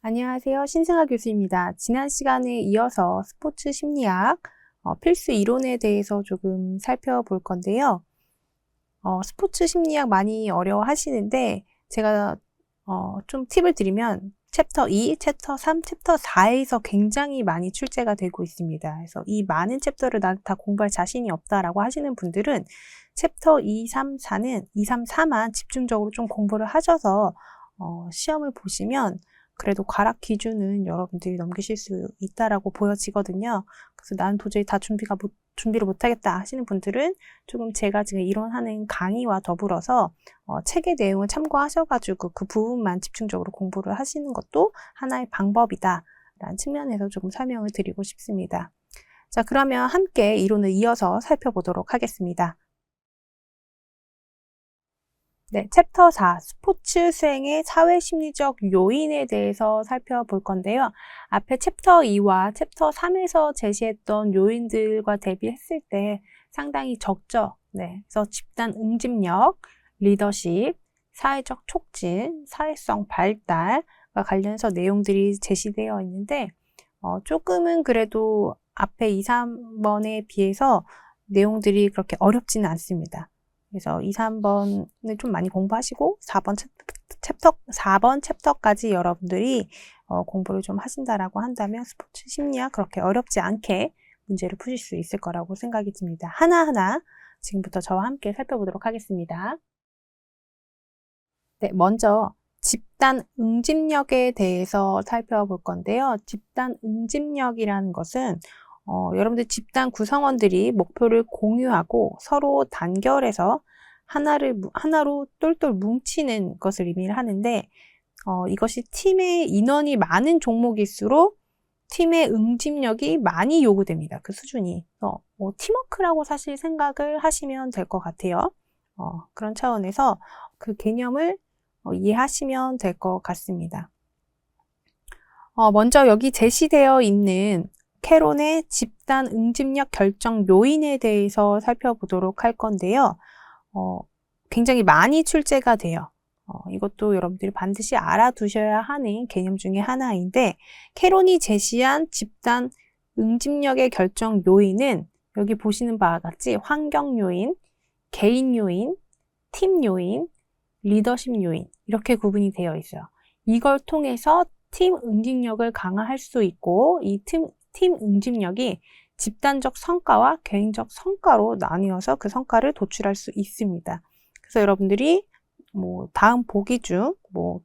안녕하세요. 신승아 교수입니다. 지난 시간에 이어서 스포츠 심리학 필수 이론에 대해서 조금 살펴볼 건데요. 스포츠 심리학 많이 어려워 하시는데 제가 좀 팁을 드리면 챕터 2, 챕터 3, 챕터 4에서 굉장히 많이 출제가 되고 있습니다. 그래서 이 많은 챕터를 난 다 공부할 자신이 없다라고 하시는 분들은 챕터 2, 3, 4는 2, 3, 4만 집중적으로 좀 공부를 하셔서 시험을 보시면 그래도 과락 기준은 여러분들이 넘기실 수 있다라고 보여지거든요. 그래서 난 도저히 다 준비를 못하겠다 하시는 분들은 조금 제가 지금 이론하는 강의와 더불어서 책의 내용을 참고하셔가지고 그 부분만 집중적으로 공부를 하시는 것도 하나의 방법이다 라는 측면에서 조금 설명을 드리고 싶습니다. 자, 그러면 함께 이론을 이어서 살펴보도록 하겠습니다. 네, 챕터 4, 스포츠 수행의 사회심리적 요인에 대해서 살펴볼 건데요. 앞에 챕터 2와 챕터 3에서 제시했던 요인들과 대비했을 때 상당히 적죠. 네, 그래서 집단 응집력, 리더십, 사회적 촉진, 사회성 발달과 관련해서 내용들이 제시되어 있는데 조금은 그래도 앞에 2, 3번에 비해서 내용들이 그렇게 어렵지는 않습니다. 그래서 2, 3번을 좀 많이 공부하시고 4번 챕터까지 여러분들이 공부를 좀 하신다라고 한다면 스포츠 심리학 그렇게 어렵지 않게 문제를 푸실 수 있을 거라고 생각이 듭니다. 하나하나 지금부터 저와 함께 살펴보도록 하겠습니다. 네, 먼저 집단 응집력에 대해서 살펴볼 건데요. 집단 응집력이라는 것은 여러분들 집단 구성원들이 목표를 공유하고 서로 단결해서 하나로 똘똘 뭉치는 것을 의미를 하는데 이것이 팀의 인원이 많은 종목일수록 팀의 응집력이 많이 요구됩니다. 그 수준이. 팀워크라고 사실 생각을 하시면 될 것 같아요. 그런 차원에서 그 개념을 이해하시면 될 것 같습니다. 먼저 여기 제시되어 있는 캐론의 집단 응집력 결정 요인에 대해서 살펴보도록 할 건데요. 굉장히 많이 출제가 돼요. 이것도 여러분들이 반드시 알아두셔야 하는 개념 중에 하나인데 캐론이 제시한 집단 응집력의 결정 요인은 여기 보시는 바와 같이 환경 요인, 개인 요인, 팀 요인, 리더십 요인 이렇게 구분이 되어 있어요. 이걸 통해서 팀 응집력을 강화할 수 있고 이 팀 응집력이 집단적 성과와 개인적 성과로 나뉘어서 그 성과를 도출할 수 있습니다. 그래서 여러분들이 다음 보기 중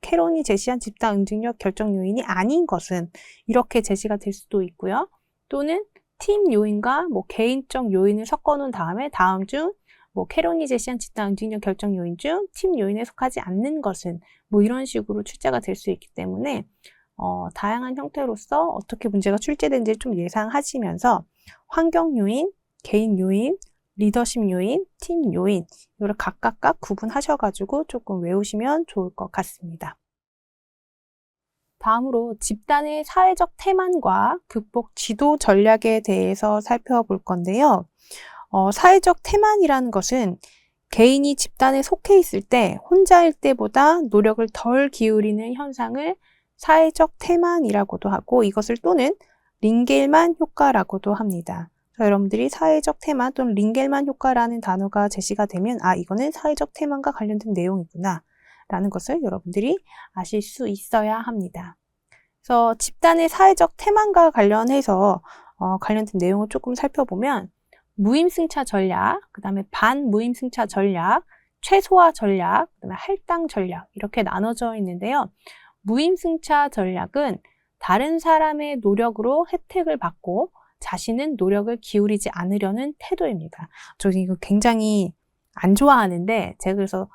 캐론이 제시한 집단 응집력 결정 요인이 아닌 것은 이렇게 제시가 될 수도 있고요. 또는 팀 요인과 개인적 요인을 섞어 놓은 다음에 다음 중 캐론이 제시한 집단 응집력 결정 요인 중 팀 요인에 속하지 않는 것은 이런 식으로 출제가 될 수 있기 때문에 다양한 형태로서 어떻게 문제가 출제되는지 좀 예상하시면서 환경 요인, 개인 요인, 리더십 요인, 팀 요인 이걸 각각 구분하셔가지고 조금 외우시면 좋을 것 같습니다. 다음으로 집단의 사회적 태만과 극복 지도 전략에 대해서 살펴볼 건데요. 사회적 태만이라는 것은 개인이 집단에 속해 있을 때 혼자일 때보다 노력을 덜 기울이는 현상을 사회적 태만이라고도 하고 이것을 또는 링겔만 효과라고도 합니다. 여러분들이 사회적 태만 또는 링겔만 효과라는 단어가 제시가 되면 이거는 사회적 태만과 관련된 내용이구나 라는 것을 여러분들이 아실 수 있어야 합니다. 그래서 집단의 사회적 태만과 관련해서 관련된 내용을 조금 살펴보면 무임승차 전략, 그 다음에 반무임승차 전략, 최소화 전략, 그 다음에 할당 전략 이렇게 나눠져 있는데요. 무임승차 전략은 다른 사람의 노력으로 혜택을 받고 자신은 노력을 기울이지 않으려는 태도입니다. 저 이거 굉장히 안 좋아하는데 제가 그래서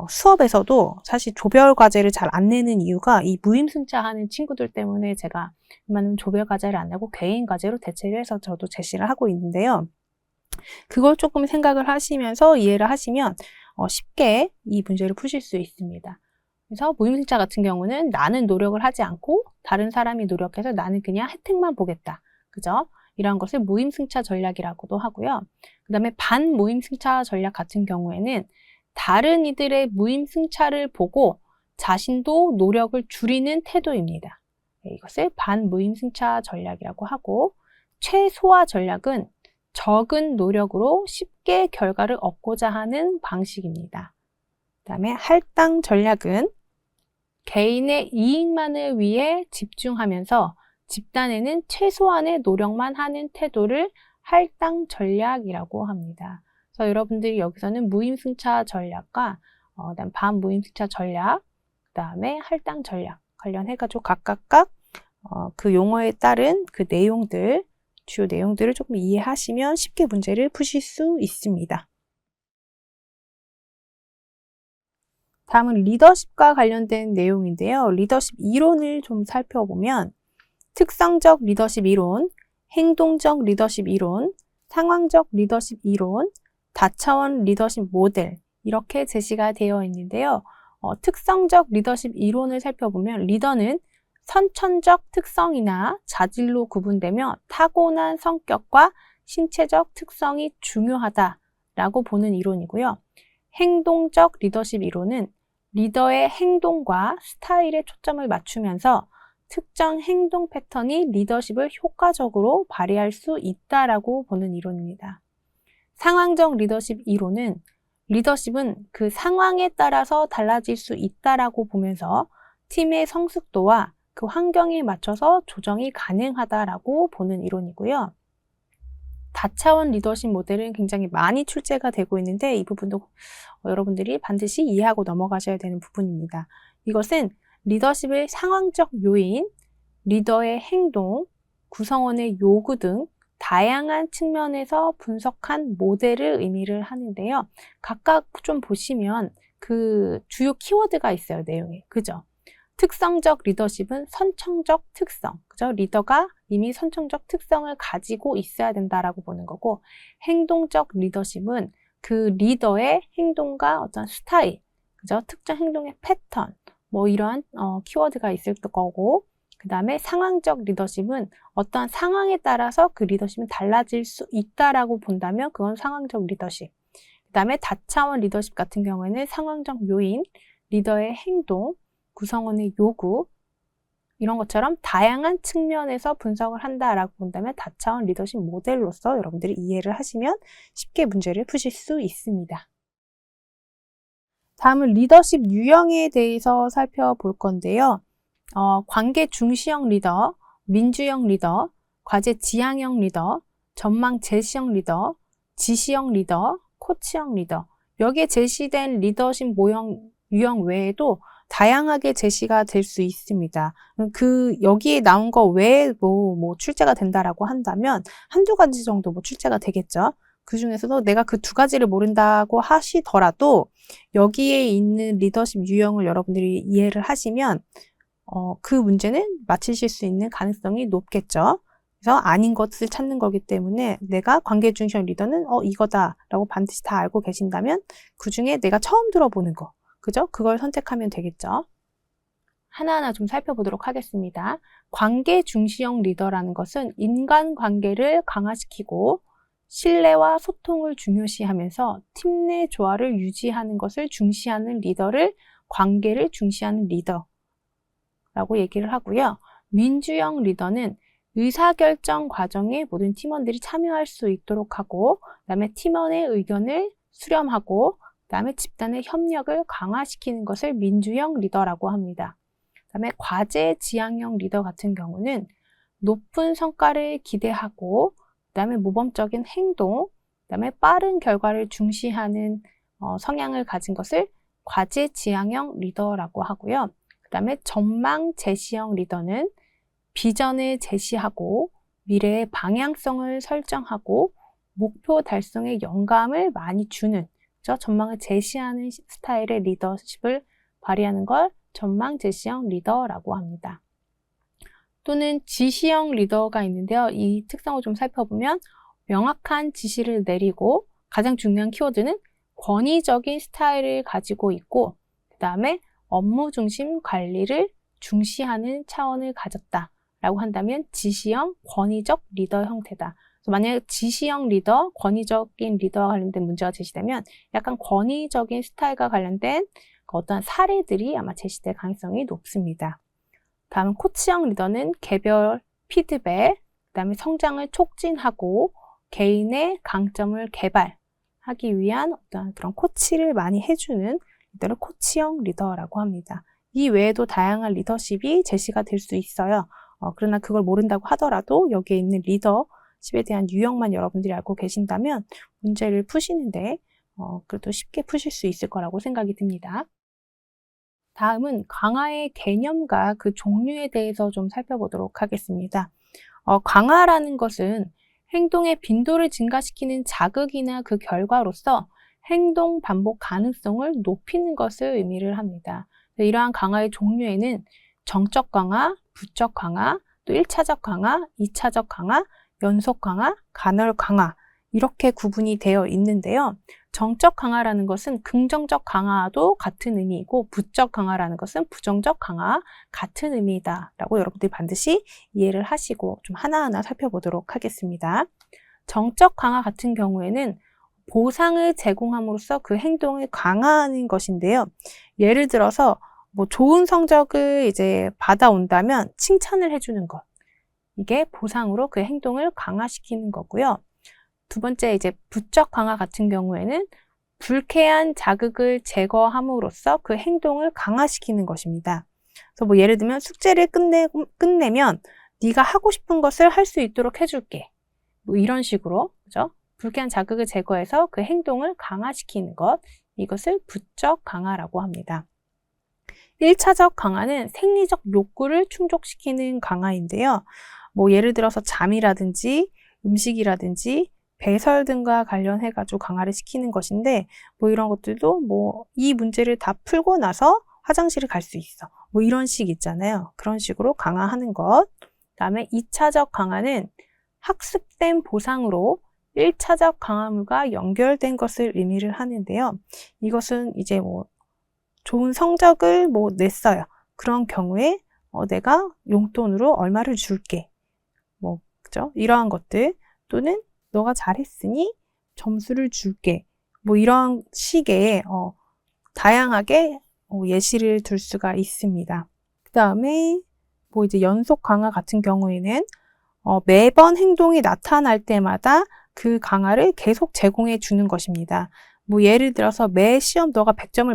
수업에서도 사실 조별 과제를 잘 안 내는 이유가 이 무임승차 하는 친구들 때문에 제가 이만한 조별 과제를 안 내고 개인 과제로 대체를 해서 저도 제시를 하고 있는데요. 그걸 조금 생각을 하시면서 이해를 하시면 쉽게 이 문제를 푸실 수 있습니다. 그래서 무임승차 같은 경우는 나는 노력을 하지 않고 다른 사람이 노력해서 나는 그냥 혜택만 보겠다. 그죠? 이런 것을 무임승차 전략이라고도 하고요. 그 다음에 반무임승차 전략 같은 경우에는 다른 이들의 무임승차를 보고 자신도 노력을 줄이는 태도입니다. 이것을 반무임승차 전략이라고 하고, 최소화 전략은 적은 노력으로 쉽게 결과를 얻고자 하는 방식입니다. 그 다음에 할당 전략은 개인의 이익만을 위해 집중하면서 집단에는 최소한의 노력만 하는 태도를 할당 전략이라고 합니다. 그래서 여러분들이 여기서는 무임승차 전략과 그다음 반무임승차 전략, 그 다음에 할당 전략 관련해가지고 각각 그 용어에 따른 그 내용들, 주요 내용들을 조금 이해하시면 쉽게 문제를 푸실 수 있습니다. 다음은 리더십과 관련된 내용인데요. 리더십 이론을 좀 살펴보면 특성적 리더십 이론, 행동적 리더십 이론, 상황적 리더십 이론, 다차원 리더십 모델 이렇게 제시가 되어 있는데요. 특성적 리더십 이론을 살펴보면 리더는 선천적 특성이나 자질로 구분되며 타고난 성격과 신체적 특성이 중요하다라고 보는 이론이고요. 행동적 리더십 이론은 리더의 행동과 스타일에 초점을 맞추면서 특정 행동 패턴이 리더십을 효과적으로 발휘할 수 있다라고 보는 이론입니다. 상황적 리더십 이론은 리더십은 그 상황에 따라서 달라질 수 있다라고 보면서 팀의 성숙도와 그 환경에 맞춰서 조정이 가능하다라고 보는 이론이고요. 다차원 리더십 모델은 굉장히 많이 출제가 되고 있는데 이 부분도 여러분들이 반드시 이해하고 넘어가셔야 되는 부분입니다. 이것은 리더십의 상황적 요인, 리더의 행동, 구성원의 요구 등 다양한 측면에서 분석한 모델을 의미를 하는데요. 각각 좀 보시면 그 주요 키워드가 있어요, 내용에. 그죠? 특성적 리더십은 선천적 특성, 그죠? 리더가 이미 선천적 특성을 가지고 있어야 된다라고 보는 거고, 행동적 리더십은 그 리더의 행동과 어떤 스타일, 그죠? 특정 행동의 패턴, 뭐 이러한 키워드가 있을 거고, 그 다음에 상황적 리더십은 어떠한 상황에 따라서 그 리더십은 달라질 수 있다라고 본다면 그건 상황적 리더십. 그 다음에 다차원 리더십 같은 경우에는 상황적 요인, 리더의 행동, 구성원의 요구 이런 것처럼 다양한 측면에서 분석을 한다라고 본다면 다차원 리더십 모델로서 여러분들이 이해를 하시면 쉽게 문제를 푸실 수 있습니다. 다음은 리더십 유형에 대해서 살펴볼 건데요. 관계 중시형 리더, 민주형 리더, 과제 지향형 리더, 전망 제시형 리더, 지시형 리더, 코치형 리더 여기에 제시된 리더십 유형 외에도 다양하게 제시가 될 수 있습니다. 여기에 나온 거 외에 뭐 출제가 된다라고 한다면 한두 가지 정도 뭐 출제가 되겠죠. 그 중에서도 내가 그 두 가지를 모른다고 하시더라도 여기에 있는 리더십 유형을 여러분들이 이해를 하시면 그 문제는 맞히실 수 있는 가능성이 높겠죠. 그래서 아닌 것을 찾는 거기 때문에 내가 관계 중시형 리더는 이거다라고 반드시 다 알고 계신다면 그 중에 내가 처음 들어보는 거 그죠? 그걸 선택하면 되겠죠. 하나하나 좀 살펴보도록 하겠습니다. 관계 중시형 리더라는 것은 인간관계를 강화시키고 신뢰와 소통을 중요시하면서 팀 내 조화를 유지하는 것을 중시하는 리더를 관계를 중시하는 리더라고 얘기를 하고요. 민주형 리더는 의사결정 과정에 모든 팀원들이 참여할 수 있도록 하고 그다음에 팀원의 의견을 수렴하고 그다음에 집단의 협력을 강화시키는 것을 민주형 리더라고 합니다. 그다음에 과제 지향형 리더 같은 경우는 높은 성과를 기대하고 그다음에 모범적인 행동, 그다음에 빠른 결과를 중시하는 성향을 가진 것을 과제 지향형 리더라고 하고요. 그다음에 전망 제시형 리더는 비전을 제시하고 미래의 방향성을 설정하고 목표 달성에 영감을 많이 주는 전망을 제시하는 스타일의 리더십을 발휘하는 걸 전망 제시형 리더라고 합니다. 또는 지시형 리더가 있는데요. 이 특성을 좀 살펴보면 명확한 지시를 내리고 가장 중요한 키워드는 권위적인 스타일을 가지고 있고 그 다음에 업무 중심 관리를 중시하는 차원을 가졌다라고 한다면 지시형 권위적 리더 형태다. 만약에 지시형 리더, 권위적인 리더와 관련된 문제가 제시되면 약간 권위적인 스타일과 관련된 어떤 사례들이 아마 제시될 가능성이 높습니다. 다음 코치형 리더는 개별 피드백, 그다음에 성장을 촉진하고 개인의 강점을 개발하기 위한 어떤 그런 코치를 많이 해주는 리더를 코치형 리더라고 합니다. 이 외에도 다양한 리더십이 제시가 될 수 있어요. 그러나 그걸 모른다고 하더라도 여기에 있는 리더십에 대한 유형만 여러분들이 알고 계신다면 문제를 푸시는데 그래도 쉽게 푸실 수 있을 거라고 생각이 듭니다. 다음은 강화의 개념과 그 종류에 대해서 좀 살펴보도록 하겠습니다. 강화라는 것은 행동의 빈도를 증가시키는 자극이나 그 결과로서 행동 반복 가능성을 높이는 것을 의미를 합니다. 이러한 강화의 종류에는 정적 강화, 부적 강화, 또 1차적 강화, 2차적 강화, 연속 강화, 간헐 강화 이렇게 구분이 되어 있는데요. 정적 강화라는 것은 긍정적 강화도 같은 의미이고 부적 강화라는 것은 부정적 강화 같은 의미이다 라고 여러분들이 반드시 이해를 하시고 좀 하나하나 살펴보도록 하겠습니다. 정적 강화 같은 경우에는 보상을 제공함으로써 그 행동을 강화하는 것인데요. 예를 들어서 뭐 좋은 성적을 이제 받아온다면 칭찬을 해주는 것. 이게 보상으로 그 행동을 강화시키는 거고요. 두 번째 이제 부적 강화 같은 경우에는 불쾌한 자극을 제거함으로써 그 행동을 강화시키는 것입니다. 그래서 뭐 예를 들면 숙제를 끝내면 네가 하고 싶은 것을 할 수 있도록 해줄게. 뭐 이런 식으로 그죠? 불쾌한 자극을 제거해서 그 행동을 강화시키는 것. 이것을 부적 강화라고 합니다. 1차적 강화는 생리적 욕구를 충족시키는 강화인데요. 뭐 예를 들어서 잠이라든지 음식이라든지 배설 등과 관련해가지고 강화를 시키는 것인데 뭐 이런 것들도 뭐 이 문제를 다 풀고 나서 화장실을 갈 수 있어. 뭐 이런 식 있잖아요. 그런 식으로 강화하는 것. 그다음에 2차적 강화는 학습된 보상으로 1차적 강화물과 연결된 것을 의미를 하는데요. 이것은 이제 뭐 좋은 성적을 뭐 냈어요. 그런 경우에 내가 용돈으로 얼마를 줄게. 뭐 그죠? 이러한 것들 또는 너가 잘했으니 점수를 줄게. 뭐 이런 식의 다양하게 예시를 들 수가 있습니다. 그 다음에 뭐 이제 연속 강화 같은 경우에는 매번 행동이 나타날 때마다 그 강화를 계속 제공해 주는 것입니다. 뭐 예를 들어서 매 시험 너가 100점을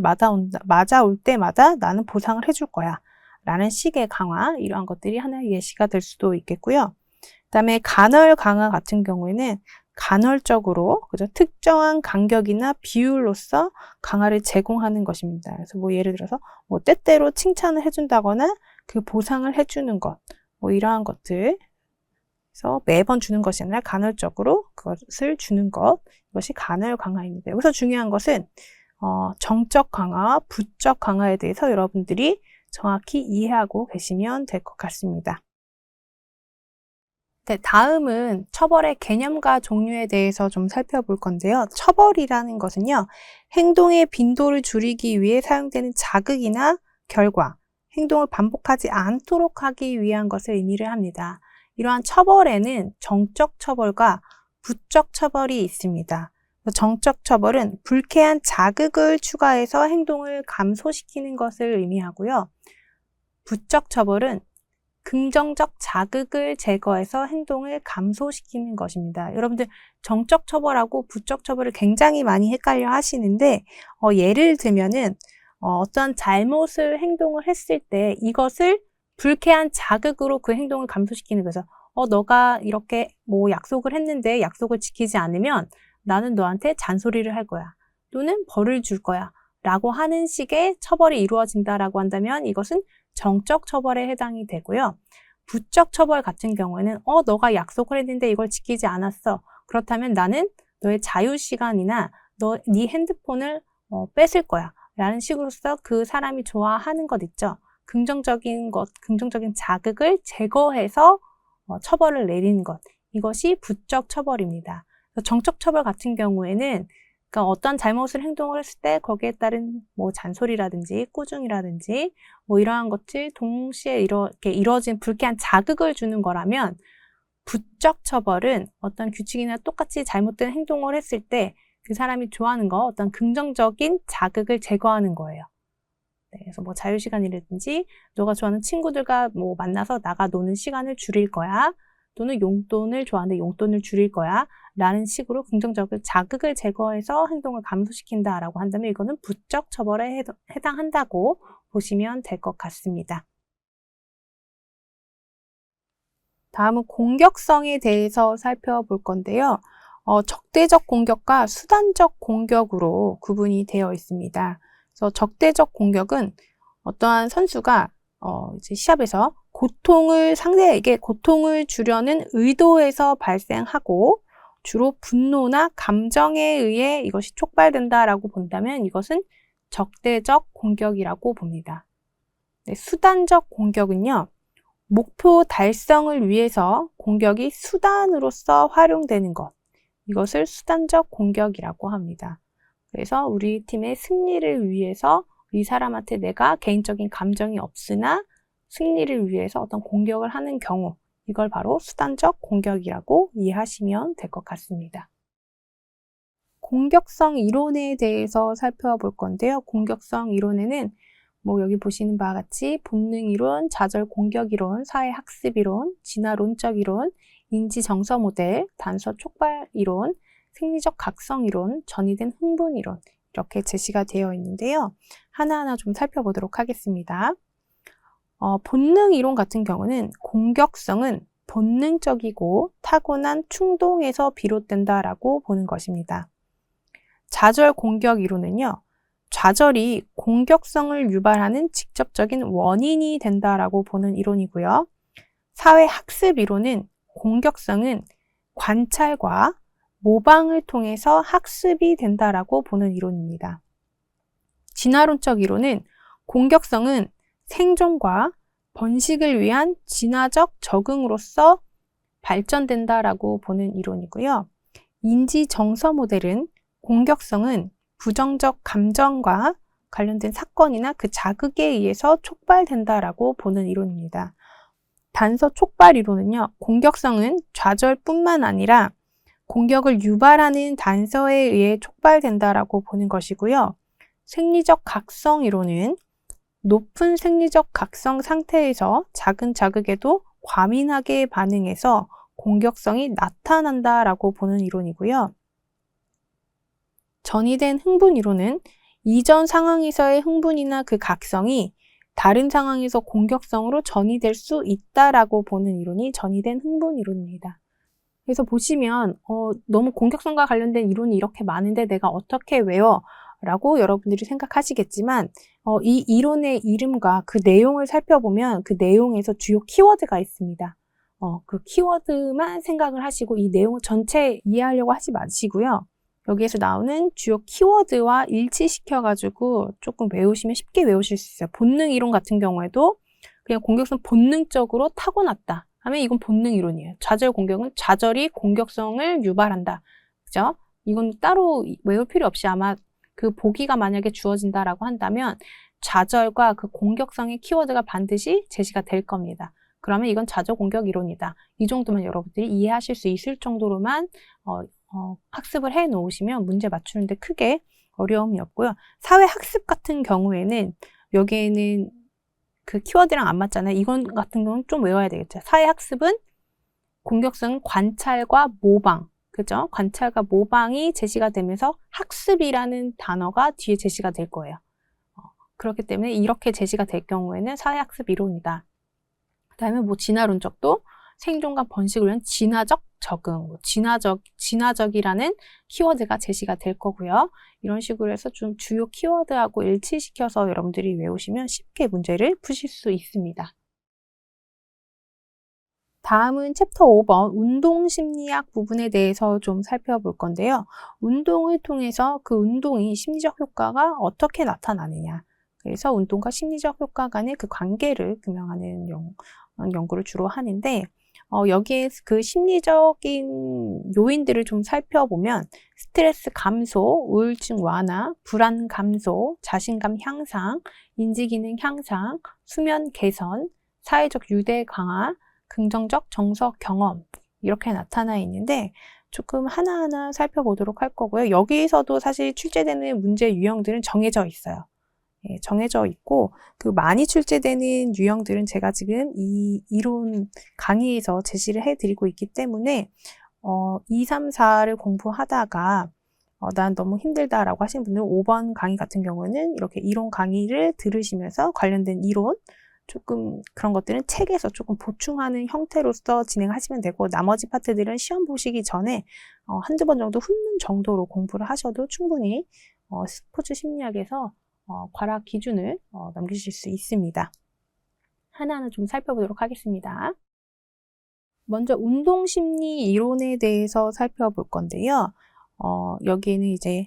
맞아올 때마다 나는 보상을 해줄 거야. 라는 식의 강화, 이러한 것들이 하나의 예시가 될 수도 있겠고요. 그 다음에 간헐 강화 같은 경우에는 간헐적으로 그죠? 특정한 간격이나 비율로서 강화를 제공하는 것입니다. 그래서 뭐 예를 들어서 뭐 때때로 칭찬을 해준다거나 그 보상을 해주는 것, 뭐 이러한 것들. 그래서 매번 주는 것이 아니라 간헐적으로 그것을 주는 것, 이것이 간헐 강화입니다. 여기서 중요한 것은 정적 강화와 부적 강화에 대해서 여러분들이 정확히 이해하고 계시면 될 것 같습니다. 네, 다음은 처벌의 개념과 종류에 대해서 좀 살펴볼 건데요. 처벌이라는 것은요, 행동의 빈도를 줄이기 위해 사용되는 자극이나 결과, 행동을 반복하지 않도록 하기 위한 것을 의미를 합니다. 이러한 처벌에는 정적 처벌과 부적 처벌이 있습니다. 정적 처벌은 불쾌한 자극을 추가해서 행동을 감소시키는 것을 의미하고요. 부적 처벌은 긍정적 자극을 제거해서 행동을 감소시키는 것입니다. 여러분들 정적 처벌하고 부적 처벌을 굉장히 많이 헷갈려 하시는데 예를 들면은 어떤 잘못을 행동을 했을 때 이것을 불쾌한 자극으로 그 행동을 감소시키는 거죠. 너가 이렇게 뭐 약속을 했는데 약속을 지키지 않으면 나는 너한테 잔소리를 할 거야. 또는 벌을 줄 거야. 라고 하는 식의 처벌이 이루어진다라고 한다면 이것은 정적 처벌에 해당이 되고요. 부적 처벌 같은 경우에는 너가 약속을 했는데 이걸 지키지 않았어. 그렇다면 나는 너의 자유시간이나 네 핸드폰을 뺏을 거야. 라는 식으로서 그 사람이 좋아하는 것 있죠. 긍정적인 자극을 제거해서 처벌을 내리는 것. 이것이 부적 처벌입니다. 정적 처벌 같은 경우에는 그러니까 어떤 잘못을 행동을 했을 때 거기에 따른 뭐 잔소리라든지 꾸중이라든지 뭐 이러한 것들 동시에 이렇게 이루어진 불쾌한 자극을 주는 거라면 부적 처벌은 어떤 규칙이나 똑같이 잘못된 행동을 했을 때 그 사람이 좋아하는 거 어떤 긍정적인 자극을 제거하는 거예요. 네, 그래서 뭐 자유시간이라든지 너가 좋아하는 친구들과 뭐 만나서 나가 노는 시간을 줄일 거야. 또는 용돈을 좋아하는데 용돈을 줄일 거야. 라는 식으로 긍정적인 자극을 제거해서 행동을 감소시킨다라고 한다면 이거는 부적 처벌에 해당한다고 보시면 될 것 같습니다. 다음은 공격성에 대해서 살펴볼 건데요. 적대적 공격과 수단적 공격으로 구분이 되어 있습니다. 그래서 적대적 공격은 어떠한 선수가 이제 시합에서 상대에게 고통을 주려는 의도에서 발생하고 주로 분노나 감정에 의해 이것이 촉발된다라고 본다면 이것은 적대적 공격이라고 봅니다. 네, 수단적 공격은요. 목표 달성을 위해서 공격이 수단으로서 활용되는 것. 이것을 수단적 공격이라고 합니다. 그래서 우리 팀의 승리를 위해서 이 사람한테 내가 개인적인 감정이 없으나 승리를 위해서 어떤 공격을 하는 경우, 이걸 바로 수단적 공격이라고 이해하시면 될 것 같습니다. 공격성 이론에 대해서 살펴볼 건데요. 공격성 이론에는 뭐 여기 보시는 바와 같이 본능 이론, 좌절 공격 이론, 사회 학습 이론, 진화론적 이론, 인지 정서 모델, 단서 촉발 이론, 생리적 각성 이론, 전이된 흥분 이론 이렇게 제시가 되어 있는데요. 하나하나 좀 살펴보도록 하겠습니다. 본능 이론 같은 경우는 공격성은 본능적이고 타고난 충동에서 비롯된다라고 보는 것입니다. 좌절 공격 이론은요. 좌절이 공격성을 유발하는 직접적인 원인이 된다라고 보는 이론이고요. 사회 학습 이론은 공격성은 관찰과 모방을 통해서 학습이 된다라고 보는 이론입니다. 진화론적 이론은 공격성은 생존과 번식을 위한 진화적 적응으로서 발전된다라고 보는 이론이고요. 인지 정서 모델은 공격성은 부정적 감정과 관련된 사건이나 그 자극에 의해서 촉발된다라고 보는 이론입니다. 단서 촉발 이론은요, 공격성은 좌절뿐만 아니라 공격을 유발하는 단서에 의해 촉발된다라고 보는 것이고요. 생리적 각성 이론은 높은 생리적 각성 상태에서 작은 자극에도 과민하게 반응해서 공격성이 나타난다라고 보는 이론이고요. 전이된 흥분 이론은 이전 상황에서의 흥분이나 그 각성이 다른 상황에서 공격성으로 전이될 수 있다라고 보는 이론이 전이된 흥분 이론입니다. 그래서 보시면 너무 공격성과 관련된 이론이 이렇게 많은데 내가 어떻게 외워? 라고 여러분들이 생각하시겠지만 이 이론의 이름과 그 내용을 살펴보면 그 내용에서 주요 키워드가 있습니다. 그 키워드만 생각을 하시고 이 내용 전체 이해하려고 하지 마시고요. 여기에서 나오는 주요 키워드와 일치시켜가지고 조금 외우시면 쉽게 외우실 수 있어요. 본능 이론 같은 경우에도 그냥 공격성 본능적으로 타고났다 하면 이건 본능 이론이에요. 좌절 공격은 좌절이 공격성을 유발한다. 그죠? 이건 따로 외울 필요 없이 아마 그 보기가 만약에 주어진다라고 한다면 좌절과 그 공격성의 키워드가 반드시 제시가 될 겁니다. 그러면 이건 좌절 공격 이론이다. 이 정도면 여러분들이 이해하실 수 있을 정도로만 학습을 해 놓으시면 문제 맞추는데 크게 어려움이 없고요. 사회 학습 같은 경우에는 여기에는 그 키워드랑 안 맞잖아요. 이건 같은 경우는 좀 외워야 되겠죠. 사회 학습은 공격성 관찰과 모방, 그죠? 관찰과 모방이 제시가 되면서 학습이라는 단어가 뒤에 제시가 될 거예요. 그렇기 때문에 이렇게 제시가 될 경우에는 사회학습 이론이다. 그 다음에 뭐 진화론적도 생존과 번식을 위한 진화적 적응, 진화적이라는 키워드가 제시가 될 거고요. 이런 식으로 해서 좀 주요 키워드하고 일치시켜서 여러분들이 외우시면 쉽게 문제를 푸실 수 있습니다. 다음은 챕터 5번 운동심리학 부분에 대해서 좀 살펴볼 건데요. 운동을 통해서 그 운동이 심리적 효과가 어떻게 나타나느냐. 그래서 운동과 심리적 효과 간의 그 관계를 규명하는 연구를 주로 하는데 여기에 그 심리적인 요인들을 좀 살펴보면 스트레스 감소, 우울증 완화, 불안 감소, 자신감 향상, 인지기능 향상, 수면 개선, 사회적 유대 강화, 긍정적 정서 경험 이렇게 나타나 있는데 조금 하나하나 살펴보도록 할 거고요. 여기에서도 사실 출제되는 문제 유형들은 정해져 있어요. 정해져 있고, 그 많이 출제되는 유형들은 제가 지금 이 이론 강의에서 제시를 해드리고 있기 때문에 2, 3, 4를 공부하다가 난 너무 힘들다라고 하시는 분들은 5번 강의 같은 경우는 이렇게 이론 강의를 들으시면서 관련된 이론 조금 그런 것들은 책에서 조금 보충하는 형태로서 진행하시면 되고, 나머지 파트들은 시험 보시기 전에 한두 번 정도 훑는 정도로 공부를 하셔도 충분히 스포츠 심리학에서 과락 기준을 넘기실 수 있습니다. 하나하나 좀 살펴보도록 하겠습니다. 먼저 운동심리 이론에 대해서 살펴볼 건데요. 여기에는 이제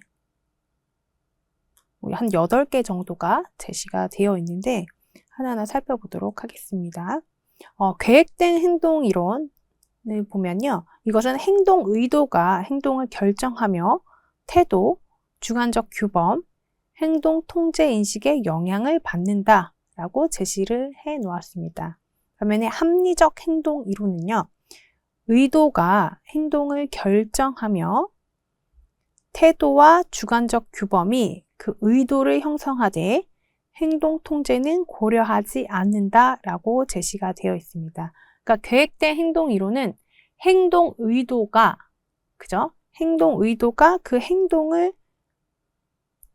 한 8개 정도가 제시가 되어 있는데 하나하나 살펴보도록 하겠습니다. 계획된 행동 이론을 보면요. 이것은 행동 의도가 행동을 결정하며 태도, 주관적 규범, 행동 통제 인식에 영향을 받는다 라고 제시를 해 놓았습니다. 반면에 합리적 행동 이론은요. 의도가 행동을 결정하며 태도와 주관적 규범이 그 의도를 형성하되 행동 통제는 고려하지 않는다라고 제시가 되어 있습니다. 그러니까 계획된 행동 이론은 행동 의도가, 그죠? 행동 의도가 그 행동을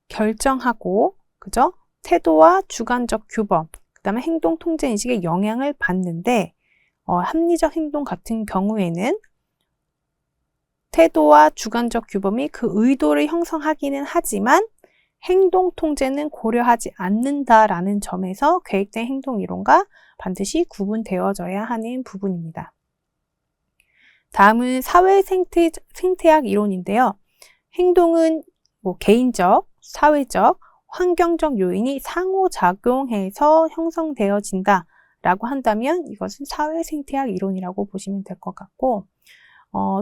결정하고, 그죠? 태도와 주관적 규범, 그 다음에 행동 통제 인식에 영향을 받는데, 합리적 행동 같은 경우에는 태도와 주관적 규범이 그 의도를 형성하기는 하지만 행동 통제는 고려하지 않는다라는 점에서 계획된 행동 이론과 반드시 구분되어져야 하는 부분입니다. 다음은 사회 생태학 이론인데요. 행동은 개인적, 사회적, 환경적 요인이 상호작용해서 형성되어진다 라고 한다면 이것은 사회 생태학 이론이라고 보시면 될 것 같고,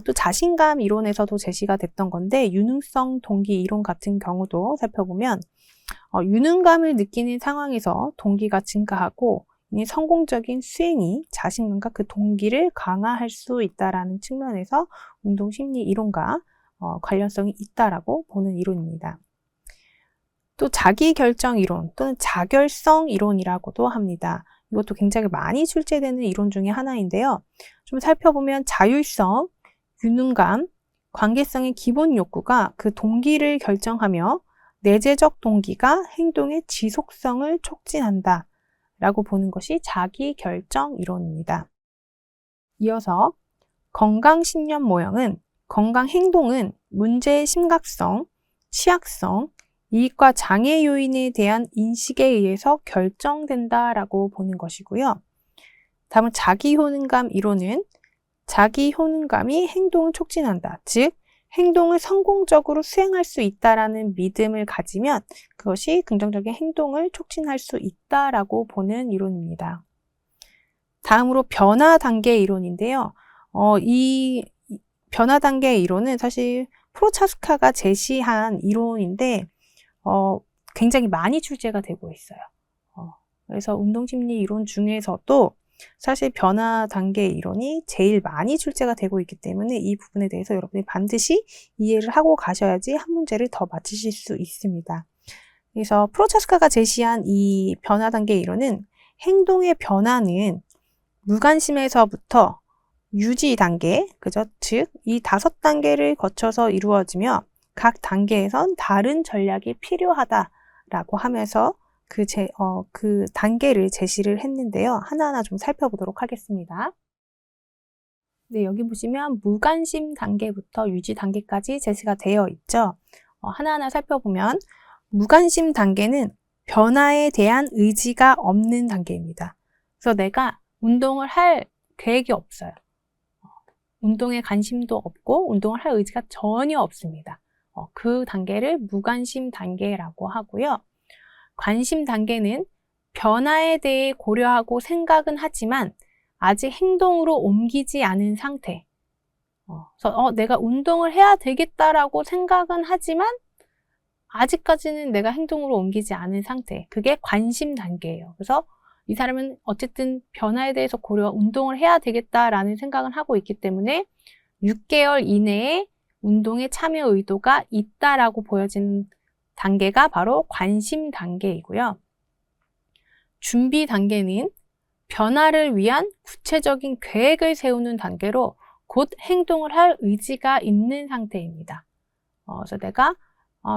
또 자신감 이론에서도 제시가 됐던 건데 유능성 동기 이론 같은 경우도 살펴보면 유능감을 느끼는 상황에서 동기가 증가하고 이 성공적인 수행이 자신감과 그 동기를 강화할 수 있다는 측면에서 운동심리 이론과 관련성이 있다라고 보는 이론입니다. 또 자기결정 이론 또는 자결성 이론이라고도 합니다. 이것도 굉장히 많이 출제되는 이론 중에 하나인데요. 좀 살펴보면 자율성, 유능감, 관계성의 기본 욕구가 그 동기를 결정하며 내재적 동기가 행동의 지속성을 촉진한다 라고 보는 것이 자기결정 이론입니다. 이어서 건강신념 모형은 건강행동은 문제의 심각성, 취약성, 이익과 장애 요인에 대한 인식에 의해서 결정된다라고 보는 것이고요. 다음은 자기효능감 이론은 자기효능감이 행동을 촉진한다. 즉, 행동을 성공적으로 수행할 수 있다라는 믿음을 가지면 그것이 긍정적인 행동을 촉진할 수 있다라고 보는 이론입니다. 다음으로 변화 단계 이론인데요. 이 변화 단계 이론은 사실 프로차스카가 제시한 이론인데 굉장히 많이 출제가 되고 있어요. 그래서 운동심리 이론 중에서도 사실 변화 단계 이론이 제일 많이 출제가 되고 있기 때문에 이 부분에 대해서 여러분이 반드시 이해를 하고 가셔야지 한 문제를 더 맞히실 수 있습니다. 그래서 프로차스카가 제시한 이 변화 단계 이론은 행동의 변화는 무관심에서부터 유지 단계, 그죠? 즉, 이 5단계를 거쳐서 이루어지며 각 단계에선 다른 전략이 필요하다라고 하면서 그 단계를 제시를 했는데요. 하나하나 좀 살펴보도록 하겠습니다. 네, 여기 보시면 무관심 단계부터 유지 단계까지 제시가 되어 있죠. 하나하나 살펴보면 무관심 단계는 변화에 대한 의지가 없는 단계입니다. 그래서 내가 운동을 할 계획이 없어요. 운동에 관심도 없고 운동을 할 의지가 전혀 없습니다. 그 단계를 무관심 단계라고 하고요. 관심 단계는 변화에 대해 고려하고 생각은 하지만 아직 행동으로 옮기지 않은 상태. 그래서 내가 운동을 해야 되겠다라고 생각은 하지만 아직까지는 내가 행동으로 옮기지 않은 상태. 그게 관심 단계예요. 그래서 이 사람은 어쨌든 변화에 대해서 운동을 해야 되겠다라는 생각을 하고 있기 때문에 6개월 이내에 운동에 참여 의도가 있다라고 보여지는 단계가 바로 관심 단계이고요. 준비 단계는 변화를 위한 구체적인 계획을 세우는 단계로 곧 행동을 할 의지가 있는 상태입니다. 그래서 내가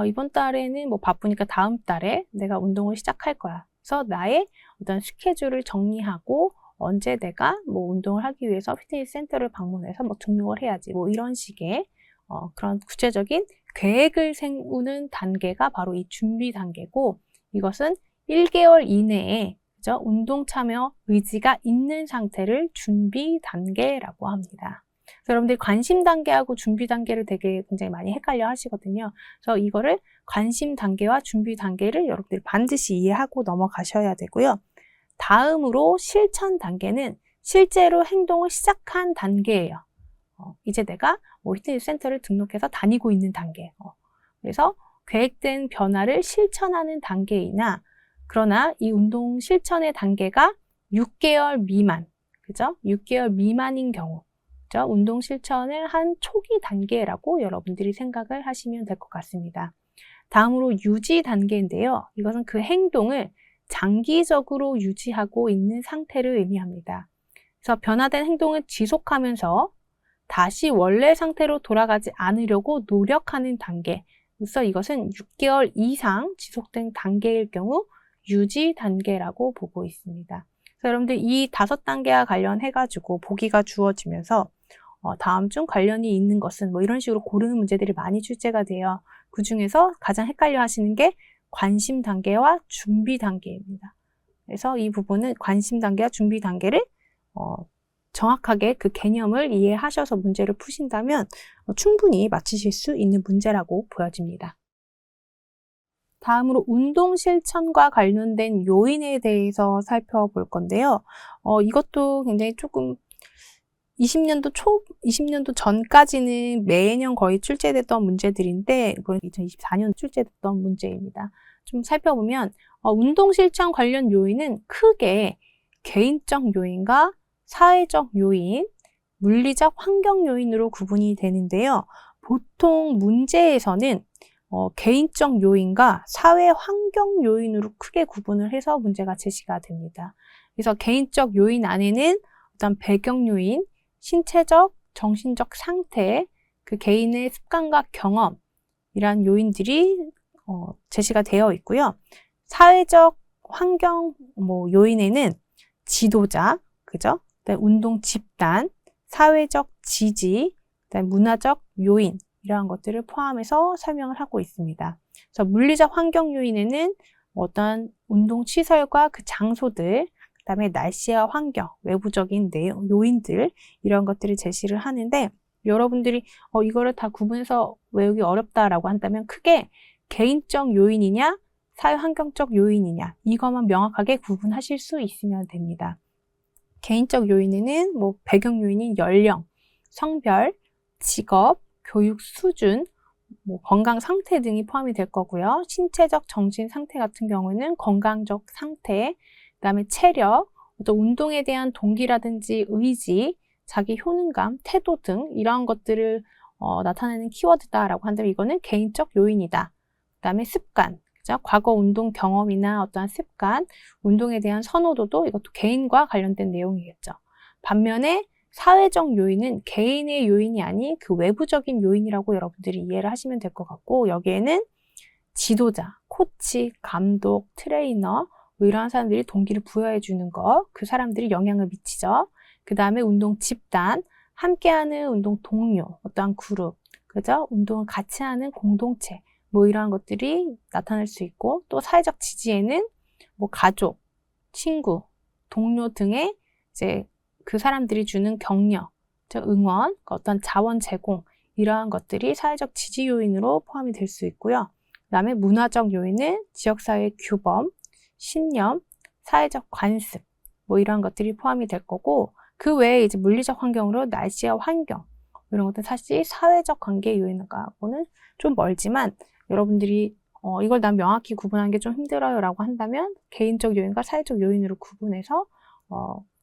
이번 달에는 뭐 바쁘니까 다음 달에 내가 운동을 시작할 거야. 그래서 나의 어떤 스케줄을 정리하고 언제 내가 뭐 운동을 하기 위해서 피트니스 센터를 방문해서 뭐 등록을 해야지. 뭐 이런 식의 그런 구체적인 계획을 세우는 단계가 바로 이 준비 단계고, 이것은 1개월 이내에 그죠? 운동 참여 의지가 있는 상태를 준비 단계라고 합니다. 그래서 여러분들이 관심 단계하고 준비 단계를 되게 굉장히 많이 헷갈려 하시거든요. 그래서 이거를 관심 단계와 준비 단계를 여러분들이 반드시 이해하고 넘어가셔야 되고요. 다음으로 실천 단계는 실제로 행동을 시작한 단계예요. 이제 내가 뭐 피트니스 센터를 등록해서 다니고 있는 단계. 그래서 계획된 변화를 실천하는 단계이나, 그러나 이 운동 실천의 단계가 6개월 미만, 그죠? 6개월 미만인 경우, 그죠? 운동 실천을 한 초기 단계라고 여러분들이 생각을 하시면 될 것 같습니다. 다음으로 유지 단계인데요. 이것은 그 행동을 장기적으로 유지하고 있는 상태를 의미합니다. 그래서 변화된 행동을 지속하면서 다시 원래 상태로 돌아가지 않으려고 노력하는 단계. 그래서 이것은 6개월 이상 지속된 단계일 경우 유지 단계라고 보고 있습니다. 그래서 여러분들 이 5단계와 관련해가지고 보기가 주어지면서 다음 중 관련이 있는 것은 뭐 이런 식으로 고르는 문제들이 많이 출제가 돼요. 그 중에서 가장 헷갈려 하시는 게 관심 단계와 준비 단계입니다. 그래서 이 부분은 관심 단계와 준비 단계를 정확하게 그 개념을 이해하셔서 문제를 푸신다면 충분히 맞히실 수 있는 문제라고 보여집니다. 다음으로 운동 실천과 관련된 요인에 대해서 살펴볼 건데요. 이것도 굉장히 조금 20년도 전까지는 매년 거의 출제됐던 문제들인데, 이건 2024년 출제됐던 문제입니다. 좀 살펴보면, 운동 실천 관련 요인은 크게 개인적 요인과 사회적 요인, 물리적 환경 요인으로 구분이 되는데요. 보통 문제에서는 개인적 요인과 사회 환경 요인으로 크게 구분을 해서 문제가 제시가 됩니다. 그래서 개인적 요인 안에는 어떤 배경 요인, 신체적, 정신적 상태, 그 개인의 습관과 경험이란 요인들이 제시가 되어 있고요. 사회적 환경 요인에는 지도자, 그죠? 그다음에 운동 집단, 사회적 지지, 그다음에 문화적 요인, 이러한 것들을 포함해서 설명을 하고 있습니다. 그래서 물리적 환경 요인에는 어떤 운동 시설과 그 장소들, 그다음에 날씨와 환경, 외부적인 요인들, 이런 것들을 제시를 하는데, 여러분들이 이거를 다 구분해서 외우기 어렵다라고 한다면 크게 개인적 요인이냐, 사회환경적 요인이냐, 이것만 명확하게 구분하실 수 있으면 됩니다. 개인적 요인에는 뭐 배경 요인인 연령, 성별, 직업, 교육 수준, 뭐 건강 상태 등이 포함이 될 거고요. 신체적, 정신 상태 같은 경우에는 건강적 상태, 그다음에 체력, 또 운동에 대한 동기라든지 의지, 자기 효능감, 태도 등 이러한 것들을 나타내는 키워드다라고 한다면 이거는 개인적 요인이다. 그다음에 습관, 그죠? 과거 운동 경험이나 어떠한 습관, 운동에 대한 선호도도 이것도 개인과 관련된 내용이겠죠. 반면에 사회적 요인은 개인의 요인이 아닌 그 외부적인 요인이라고 여러분들이 이해를 하시면 될 것 같고, 여기에는 지도자, 코치, 감독, 트레이너, 뭐 이러한 사람들이 동기를 부여해 주는 것, 그 사람들이 영향을 미치죠. 그 다음에 운동 집단, 함께하는 운동 동료, 어떠한 그룹, 그죠? 운동을 같이 하는 공동체, 뭐 이러한 것들이 나타날 수 있고, 또 사회적 지지에는 뭐 가족, 친구, 동료 등의 이제 그 사람들이 주는 격려, 응원, 어떤 자원 제공, 이러한 것들이 사회적 지지 요인으로 포함이 될 수 있고요. 그 다음에 문화적 요인은 지역사회 규범, 신념, 사회적 관습, 뭐 이러한 것들이 포함이 될 거고, 그 외에 이제 물리적 환경으로 날씨와 환경, 이런 것들은 사실 사회적 관계 요인하고는 좀 멀지만, 여러분들이 이걸 난 명확히 구분하는 게 좀 힘들어요 라고 한다면 개인적 요인과 사회적 요인으로 구분해서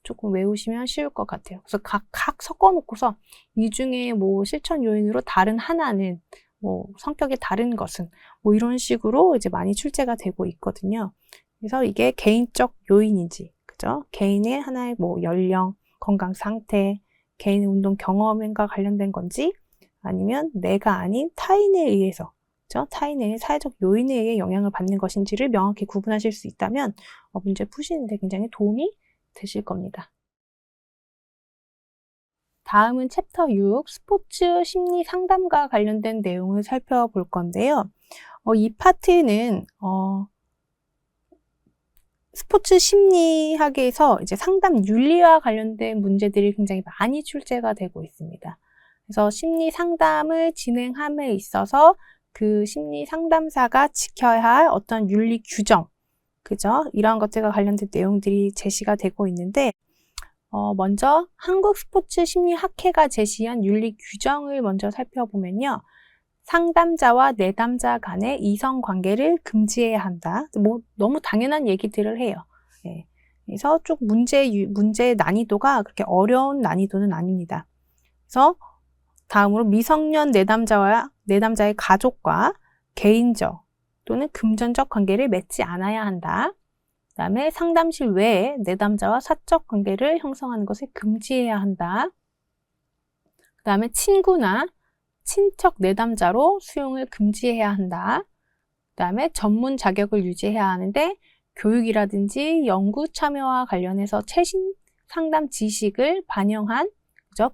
조금 외우시면 쉬울 것 같아요. 그래서 각 섞어놓고서 이 중에 뭐 실천 요인으로 다른 하나는 뭐 성격이 다른 것은 뭐 이런 식으로 이제 많이 출제가 되고 있거든요. 그래서 이게 개인적 요인인지, 그죠? 개인의 하나의 뭐 연령, 건강 상태, 개인의 운동 경험과 관련된 건지 아니면 내가 아닌 타인에 의해서, 그죠? 타인의 사회적 요인에 의해 영향을 받는 것인지를 명확히 구분하실 수 있다면 문제 푸시는데 굉장히 도움이 되실 겁니다. 다음은 챕터 6, 스포츠 심리 상담과 관련된 내용을 살펴볼 건데요. 이 파트는 스포츠 심리학에서 이제 상담 윤리와 관련된 문제들이 굉장히 많이 출제가 되고 있습니다. 그래서 심리 상담을 진행함에 있어서 그 심리 상담사가 지켜야 할 어떤 윤리 규정, 그죠? 이러한 것들과 관련된 내용들이 제시가 되고 있는데, 먼저 한국 스포츠 심리학회가 제시한 윤리 규정을 먼저 살펴보면요. 상담자와 내담자 간의 이성 관계를 금지해야 한다. 뭐 너무 당연한 얘기들을 해요. 네. 그래서 쭉 문제의 난이도가 그렇게 어려운 난이도는 아닙니다. 그래서 다음으로 미성년 내담자의 가족과 개인적 또는 금전적 관계를 맺지 않아야 한다. 그 다음에 상담실 외에 내담자와 사적 관계를 형성하는 것을 금지해야 한다. 그 다음에 친구나 친척 내담자로 수용을 금지해야 한다. 그 다음에 전문 자격을 유지해야 하는데 교육이라든지 연구 참여와 관련해서 최신 상담 지식을 반영한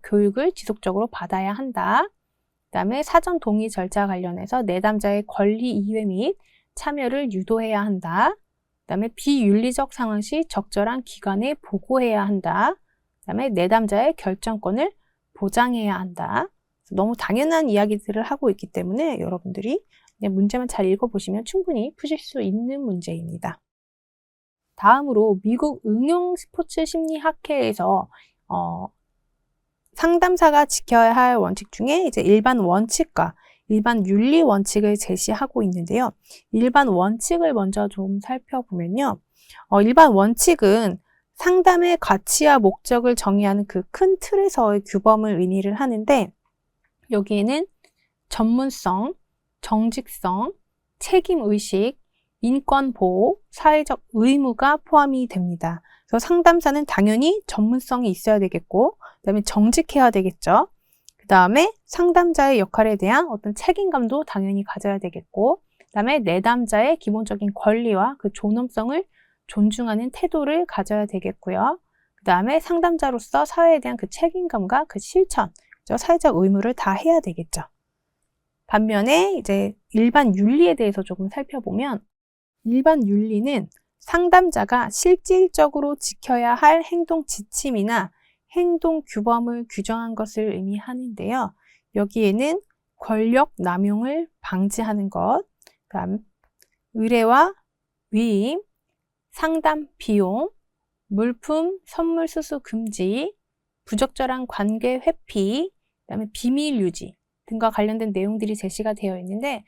교육을 지속적으로 받아야 한다. 그 다음에 사전 동의 절차 관련해서 내담자의 권리 이해 및 참여를 유도해야 한다. 그 다음에 비윤리적 상황 시 적절한 기관에 보고해야 한다. 그 다음에 내담자의 결정권을 보장해야 한다. 너무 당연한 이야기들을 하고 있기 때문에 여러분들이 그냥 문제만 잘 읽어보시면 충분히 푸실 수 있는 문제입니다. 다음으로 미국 응용 스포츠 심리학회에서 상담사가 지켜야 할 원칙 중에 이제 일반 원칙과 일반 윤리 원칙을 제시하고 있는데요. 일반 원칙을 먼저 좀 살펴보면요. 일반 원칙은 상담의 가치와 목적을 정의하는 그 큰 틀에서의 규범을 의미를 하는데 여기에는 전문성, 정직성, 책임의식, 인권보호, 사회적 의무가 포함이 됩니다. 그래서 상담사는 당연히 전문성이 있어야 되겠고 그 다음에 정직해야 되겠죠. 그 다음에 상담자의 역할에 대한 어떤 책임감도 당연히 가져야 되겠고 그 다음에 내담자의 기본적인 권리와 그 존엄성을 존중하는 태도를 가져야 되겠고요. 그 다음에 상담자로서 사회에 대한 그 책임감과 그 실천, 사회적 의무를 다 해야 되겠죠. 반면에 이제 일반 윤리에 대해서 조금 살펴보면 일반 윤리는 상담자가 실질적으로 지켜야 할 행동 지침이나 행동 규범을 규정한 것을 의미하는데요. 여기에는 권력 남용을 방지하는 것, 그다음 의뢰와 위임, 상담 비용, 물품 선물 수수 금지, 부적절한 관계 회피, 그다음에 비밀 유지 등과 관련된 내용들이 제시가 되어 있는데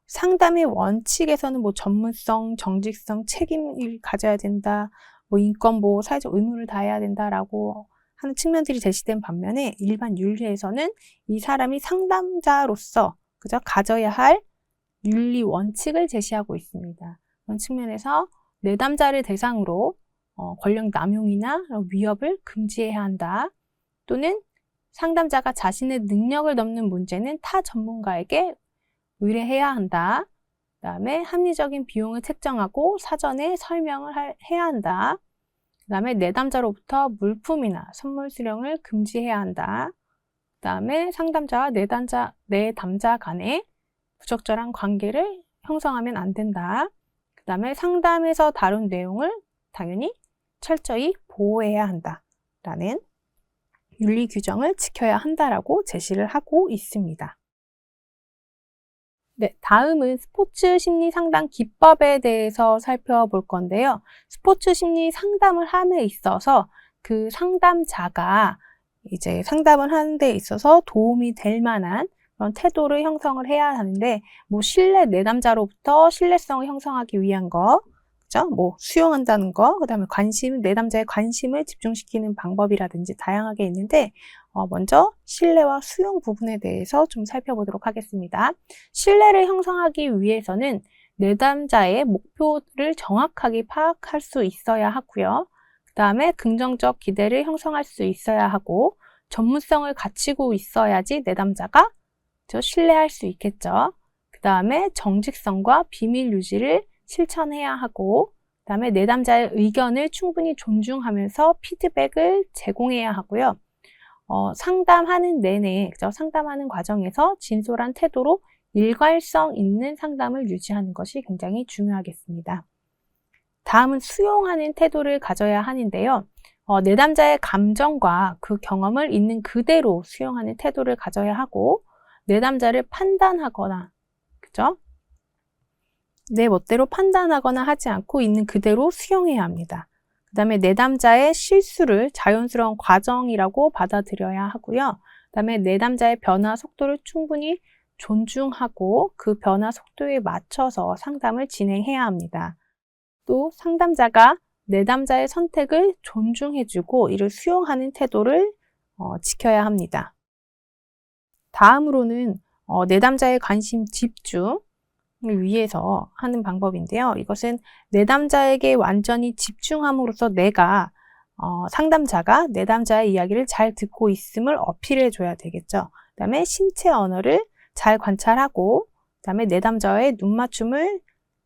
상담의 원칙에서는 뭐 전문성, 정직성, 책임을 가져야 된다, 뭐 인권보호, 사회적 의무를 다해야 된다라고 하는 측면들이 제시된 반면에 일반 윤리에서는 이 사람이 상담자로서 그저 가져야 할 윤리 원칙을 제시하고 있습니다. 그런 측면에서 내담자를 대상으로 권력 남용이나 위협을 금지해야 한다. 또는 상담자가 자신의 능력을 넘는 문제는 타 전문가에게 의뢰해야 한다. 그 다음에 합리적인 비용을 책정하고 사전에 설명을 해야 한다. 그 다음에 내담자로부터 물품이나 선물 수령을 금지해야 한다. 그 다음에 상담자와 내담자 간에 부적절한 관계를 형성하면 안 된다. 그 다음에 상담에서 다룬 내용을 당연히 철저히 보호해야 한다라는 윤리 규정을 지켜야 한다라고 제시를 하고 있습니다. 네, 다음은 스포츠 심리 상담 기법에 대해서 살펴볼 건데요. 스포츠 심리 상담을 함에 있어서 그 상담자가 이제 상담을 하는 데 있어서 도움이 될 만한 그런 태도를 형성을 해야 하는데 뭐 신뢰 내담자로부터 신뢰성을 형성하기 위한 거, 그죠? 뭐 수용한다는 거, 그다음에 내담자의 관심을 집중시키는 방법이라든지 다양하게 있는데 먼저 신뢰와 수용 부분에 대해서 좀 살펴보도록 하겠습니다. 신뢰를 형성하기 위해서는 내담자의 목표를 정확하게 파악할 수 있어야 하고요. 그 다음에 긍정적 기대를 형성할 수 있어야 하고 전문성을 갖추고 있어야지 내담자가 신뢰할 수 있겠죠. 그 다음에 정직성과 비밀 유지를 실천해야 하고 그 다음에 내담자의 의견을 충분히 존중하면서 피드백을 제공해야 하고요. 상담하는 내내, 그죠? 상담하는 과정에서 진솔한 태도로 일관성 있는 상담을 유지하는 것이 굉장히 중요하겠습니다. 다음은 수용하는 태도를 가져야 하는데요. 내담자의 감정과 그 경험을 있는 그대로 수용하는 태도를 가져야 하고 내담자를 판단하거나, 그죠? 내 멋대로 판단하거나 하지 않고 있는 그대로 수용해야 합니다. 그 다음에 내담자의 실수를 자연스러운 과정이라고 받아들여야 하고요. 그 다음에 내담자의 변화 속도를 충분히 존중하고 그 변화 속도에 맞춰서 상담을 진행해야 합니다. 또 상담자가 내담자의 선택을 존중해주고 이를 수용하는 태도를 지켜야 합니다. 다음으로는 내담자의 관심 집중을 위해서 하는 방법인데요. 이것은 내담자에게 완전히 집중함으로써 상담자가 내담자의 이야기를 잘 듣고 있음을 어필해 줘야 되겠죠. 그 다음에 신체 언어를 잘 관찰하고 그 다음에 내담자의 눈맞춤을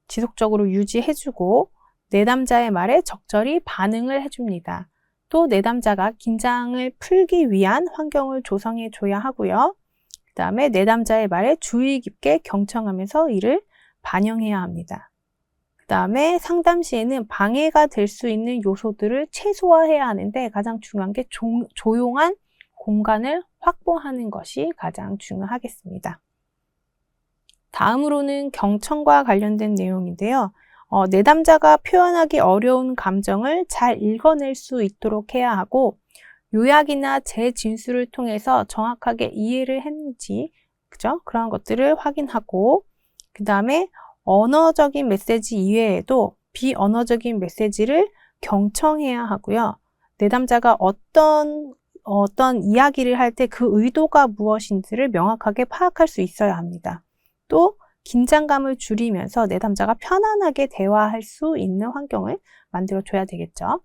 지속적으로 유지해주고 내담자의 말에 적절히 반응을 해줍니다. 또 내담자가 긴장을 풀기 위한 환경을 조성해 줘야 하고요. 그 다음에 내담자의 말에 주의 깊게 경청하면서 이를 반영해야 합니다. 그 다음에 상담 시에는 방해가 될 수 있는 요소들을 최소화해야 하는데 가장 중요한 게 조용한 공간을 확보하는 것이 가장 중요하겠습니다. 다음으로는 경청과 관련된 내용인데요. 내담자가 표현하기 어려운 감정을 잘 읽어낼 수 있도록 해야 하고 요약이나 재진술을 통해서 정확하게 이해를 했는지, 그죠? 그런 것들을 확인하고 그 다음에 언어적인 메시지 이외에도 비언어적인 메시지를 경청해야 하고요. 내담자가 어떤 이야기를 할 때 그 의도가 무엇인지를 명확하게 파악할 수 있어야 합니다. 또 긴장감을 줄이면서 내담자가 편안하게 대화할 수 있는 환경을 만들어줘야 되겠죠.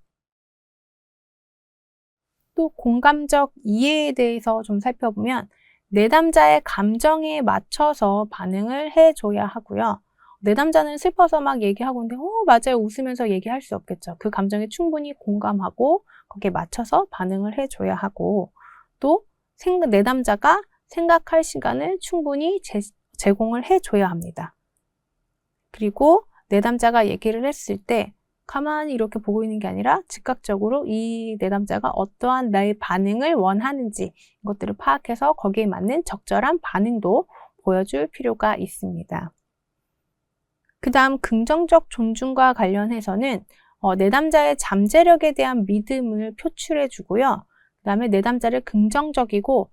또 공감적 이해에 대해서 좀 살펴보면 내담자의 감정에 맞춰서 반응을 해줘야 하고요. 내담자는 슬퍼서 막 얘기하고 있는데 맞아요 웃으면서 얘기할 수 없겠죠. 그 감정에 충분히 공감하고 거기에 맞춰서 반응을 해줘야 하고 또 내담자가 생각할 시간을 충분히 제공을 해줘야 합니다. 그리고 내담자가 얘기를 했을 때 가만히 이렇게 보고 있는 게 아니라 즉각적으로 이 내담자가 어떠한 나의 반응을 원하는지 이것들을 파악해서 거기에 맞는 적절한 반응도 보여줄 필요가 있습니다. 그 다음 긍정적 존중과 관련해서는 내담자의 잠재력에 대한 믿음을 표출해 주고요. 그 다음에 내담자를 긍정적이고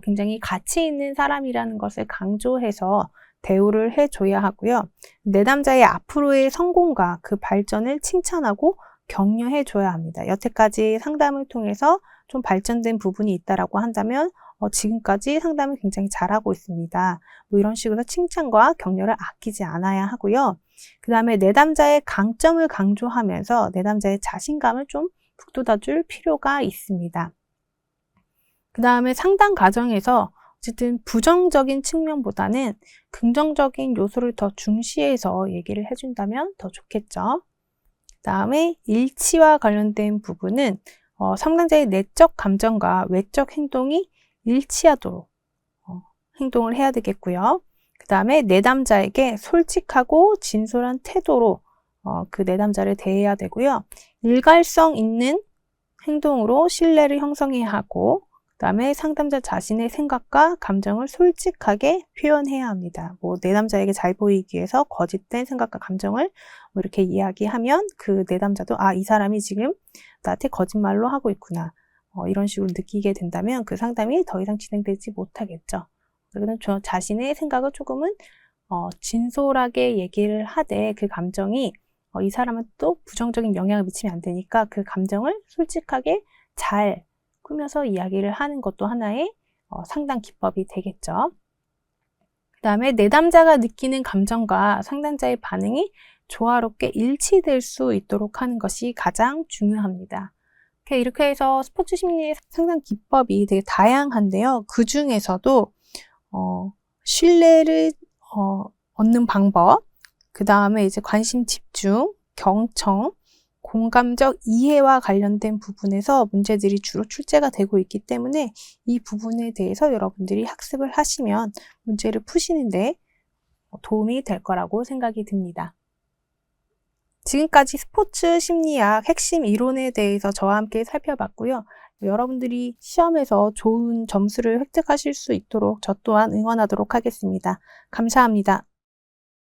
굉장히 가치 있는 사람이라는 것을 강조해서 대우를 해줘야 하고요. 내담자의 앞으로의 성공과 그 발전을 칭찬하고 격려해줘야 합니다. 여태까지 상담을 통해서 좀 발전된 부분이 있다라고 한다면 지금까지 상담을 굉장히 잘하고 있습니다. 뭐 이런 식으로 칭찬과 격려를 아끼지 않아야 하고요. 그 다음에 내담자의 강점을 강조하면서 내담자의 자신감을 좀 북돋아줄 필요가 있습니다. 그 다음에 상담 과정에서 어쨌든 부정적인 측면보다는 긍정적인 요소를 더 중시해서 얘기를 해준다면 더 좋겠죠. 그 다음에 일치와 관련된 부분은 상담자의 내적 감정과 외적 행동이 일치하도록 행동을 해야 되겠고요. 그 다음에 내담자에게 솔직하고 진솔한 태도로 그 내담자를 대해야 되고요. 일관성 있는 행동으로 신뢰를 형성해야 하고 그 다음에 상담자 자신의 생각과 감정을 솔직하게 표현해야 합니다. 뭐 내담자에게 잘 보이기 위해서 거짓된 생각과 감정을 뭐 이렇게 이야기하면 그 내담자도 이 사람이 지금 나한테 거짓말로 하고 있구나. 이런 식으로 느끼게 된다면 그 상담이 더 이상 진행되지 못하겠죠. 그러면 저 자신의 생각을 조금은 진솔하게 얘기를 하되 그 감정이 이 사람은 또 부정적인 영향을 미치면 안 되니까 그 감정을 솔직하게 잘 꾸며서 이야기를 하는 것도 하나의 상담 기법이 되겠죠. 그 다음에 내담자가 느끼는 감정과 상담자의 반응이 조화롭게 일치될 수 있도록 하는 것이 가장 중요합니다. 이렇게 해서 스포츠 심리의 상담 기법이 되게 다양한데요. 그 중에서도 신뢰를 얻는 방법, 그 다음에 이제 관심 집중, 경청, 공감적 이해와 관련된 부분에서 문제들이 주로 출제가 되고 있기 때문에 이 부분에 대해서 여러분들이 학습을 하시면 문제를 푸시는데 도움이 될 거라고 생각이 듭니다. 지금까지 스포츠 심리학 핵심 이론에 대해서 저와 함께 살펴봤고요. 여러분들이 시험에서 좋은 점수를 획득하실 수 있도록 저 또한 응원하도록 하겠습니다. 감사합니다.